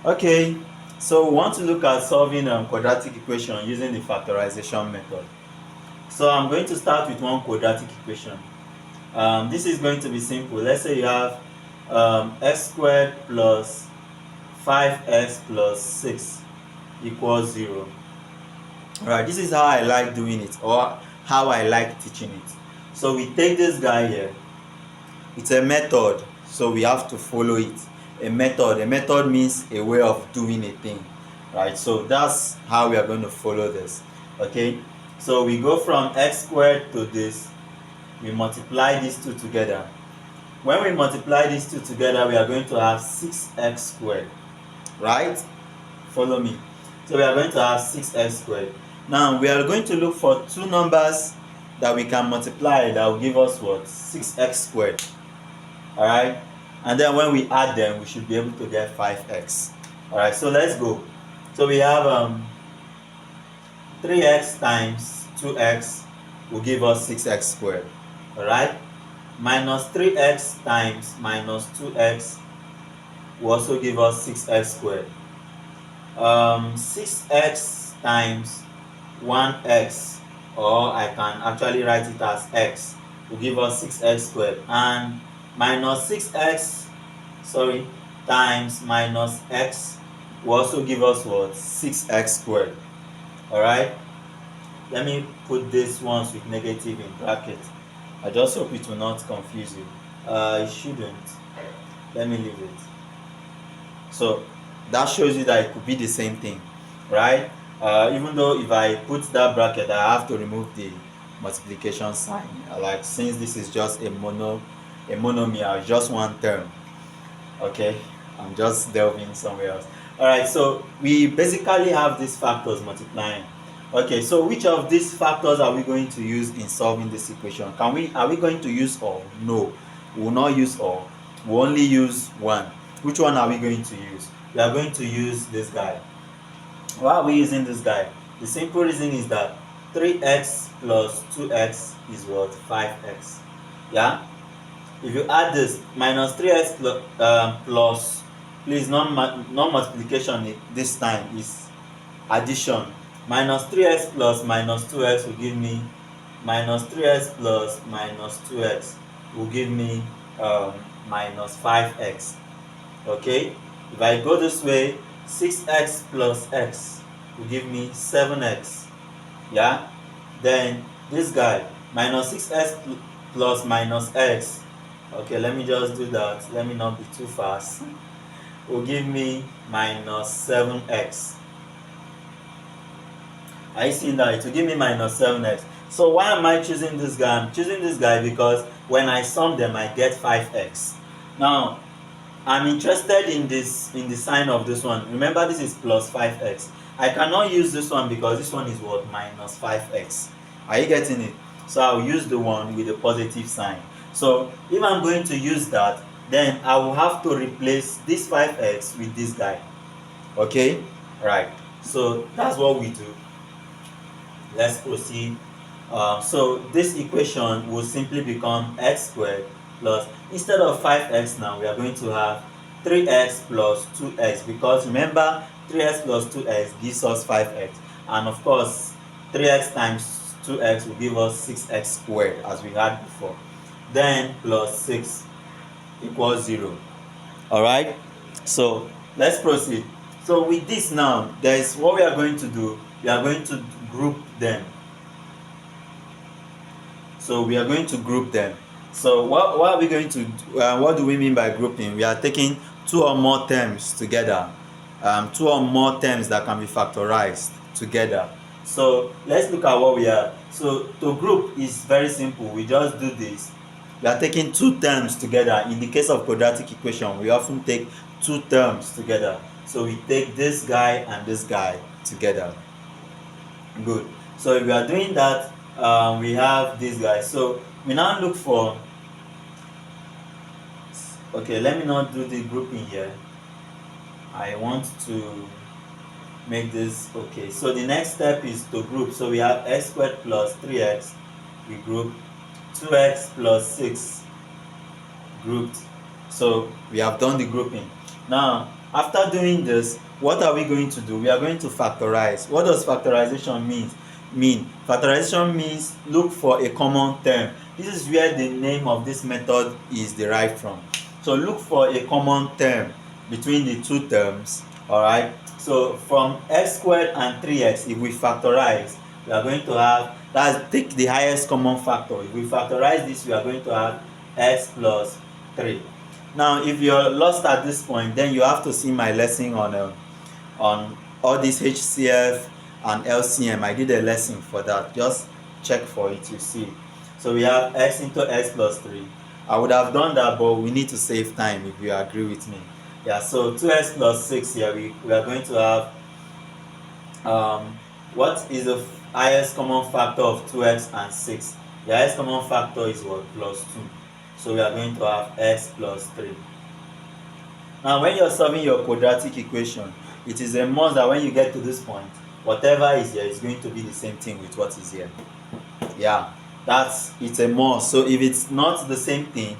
Okay, so we want to look at solving quadratic equation using the factorization method. So I'm going to start with one quadratic equation. This is going to be simple. Let's say you have x squared plus 5x plus 6 equals 0. Alright, this is how I like doing it, or how I like teaching it. So we take this guy here. It's a method, so we have to follow it. A method means a way of doing a thing, right? So that's how we are going to follow this. Okay, so we go from x squared to this, we multiply these two together. When we multiply these two together, we are going to have 6x squared, right? Follow me. So we are going to have 6x squared. Now we are going to look for two numbers that we can multiply that will give us what? 6x squared. Alright, and then when we add them, we should be able to get 5x. Alright, so let's go. So we have 3x times 2x will give us 6x squared. Alright, minus 3x times minus 2x will also give us 6x squared. 6x times 1x, or I can actually write it as x, will give us 6x squared, and minus 6x times minus x will also give us what? 6x squared. Alright, let me put this ones with negative in bracket. I just hope it will not confuse you. It shouldn't. Let me leave it. So that shows you that it could be the same thing, right? Even though if I put that bracket, I have to remove the multiplication sign. Like, since this is just a monomial, just one term. Okay, I'm just delving somewhere else. All right, so we basically have these factors multiplying. Okay, so which of these factors are we going to use in solving this equation? Are we going to use all? No, we will not use all. We will only use one. Which one are we going to use? We are going to use this guy. Why are we using this guy? The simple reason is that 3x plus 2x is what? 5x. Yeah? If you add this, minus 3x plus, please, not multiplication this time, is addition. Minus 3x plus minus 2x will give me minus 3x plus minus 2x will give me minus 5x. Okay, if I go this way, 6x plus x will give me 7x. Yeah, then this guy, minus 6x plus minus x, okay, let me just do that, let me not be too fast, will give me minus 7x. Are you seeing that? It will give me minus 7x. So why am I choosing this guy? I'm choosing this guy because when I sum them, I get 5x. Now, I'm interested in the sign of this one. Remember, this is plus 5x. I cannot use this one because this one is what? Minus 5x. Are you getting it? So I'll use the one with the positive sign. So if I'm going to use that, then I will have to replace this 5x with this guy. Okay? Right. So that's what we do. Let's proceed. So this equation will simply become x squared plus, instead of 5x now, we are going to have 3x plus 2x, because remember, 3x plus 2x gives us 5x, and of course 3x times 2x will give us 6x squared, as we had before. Then plus 6 equals 0. Alright, so let's proceed. So with this now, there is what we are going to do. We are going to group them. So we are going to group them. So what are we going to do? What do we mean by grouping? We are taking two or more terms together, two or more terms that can be factorized together. So let's look at what we have. So to group is very simple. We just do this. We are taking two terms together. In the case of quadratic equation, we often take two terms together. So we take this guy and this guy together. Good. So if we are doing that, we have this guy. So we now look for, okay, let me not do the grouping here. I want to make this okay. So the next step is to group. So we have x squared plus 3x, we group, 2x plus 6 grouped. So we have done the grouping. Now After doing this, what are we going to do? We are going to factorize. What does factorization mean? Factorization means look for a common term. This is where the name of this method is derived from. So look for a common term between the two terms. Alright, so from x squared and 3x, if we factorize, we are going to have, take the highest common factor. If we factorize this, we are going to have x plus 3. Now if you're lost at this point, then you have to see my lesson on all this HCF and LCM. I did a lesson for that. Just check for it, you see. So we have x into x plus 3. I would have done that, but we need to save time if you agree with me. Yeah, so 2x plus 6 here, we are going to have what is the highest common factor of 2x and 6? The highest common factor is what? Plus 2. So we are going to have x plus 3. Now when you're solving your quadratic equation, it is a must that when you get to this point, whatever is here is going to be the same thing with what is here. Yeah, it's a must. So if it's not the same thing,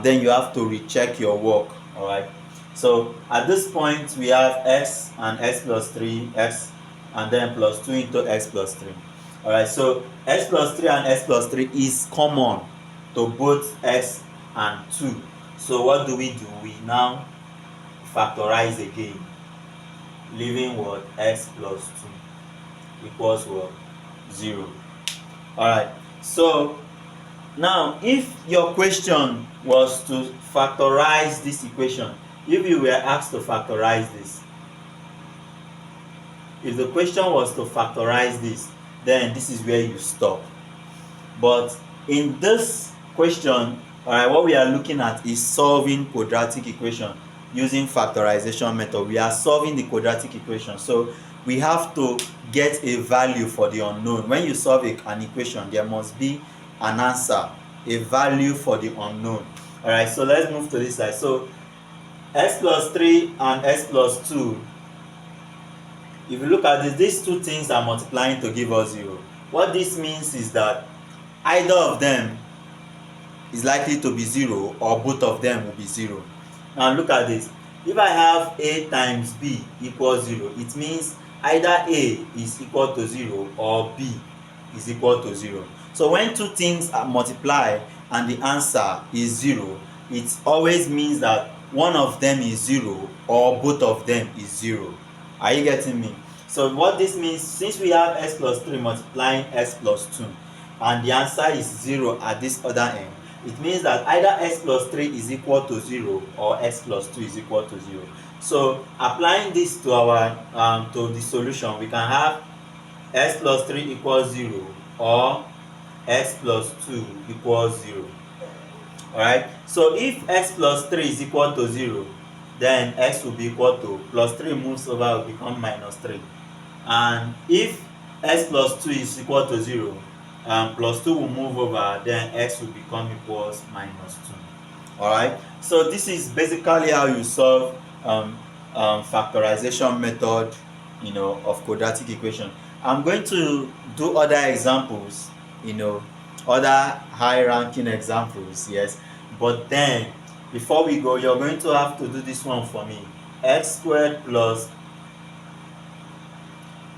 then you have to recheck your work. Alright, so at this point we have x and x plus 3, x and then plus 2 into x plus 3. Alright, so x plus 3 and x plus 3 is common to both x and 2. So what do? We now factorize again, leaving what? X plus 2 equals what? 0. Alright, so now if your question was to factorize this equation, if you were asked to factorize this, if the question was to factorize this, then this is where you stop. But in this question, alright, what we are looking at is solving quadratic equation using factorization method. We are solving the quadratic equation, so we have to get a value for the unknown. When you solve an equation, there must be an answer, a value for the unknown. Alright, so let's move to this side. So x plus 3 and x plus 2, if you look at this, these two things are multiplying to give us 0. What this means is that either of them is likely to be 0 or both of them will be 0. Now look at this. If I have a times b equals 0, it means either a is equal to 0 or b is equal to 0. So when two things are multiplied and the answer is 0, it always means that one of them is 0 or both of them is 0. Are you getting me? So what this means, since we have x plus 3 multiplying x plus 2 and the answer is 0 at this other end, it means that either x plus 3 is equal to 0 or x plus 2 is equal to 0. So applying this to our to the solution, we can have x plus 3 equals 0 or x plus 2 equals 0. Alright, so if x plus 3 is equal to 0, then x will be equal to plus 3 moves over, will become minus 3. And if x plus 2 is equal to 0, plus 2 will move over, then x will become equals minus 2. Alright, so this is basically how you solve factorization method, of quadratic equation. I'm going to do other examples, other high ranking examples, yes, but then before we go, you're going to have to do this one for me. X squared plus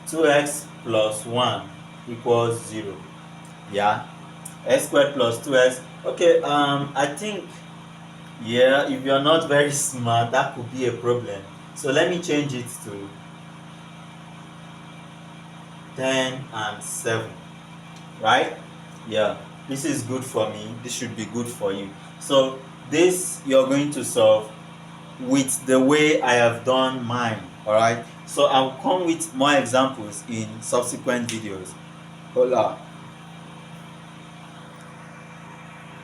2x plus 1 equals 0. Yeah, x squared plus 2x. Okay, I think, yeah, if you're not very smart, that could be a problem. So let me change it to 10 and 7, right? Yeah, this is good for me. This should be good for you. So this you're going to solve with the way I have done mine. Alright, so I'll come with more examples in subsequent videos. Hola.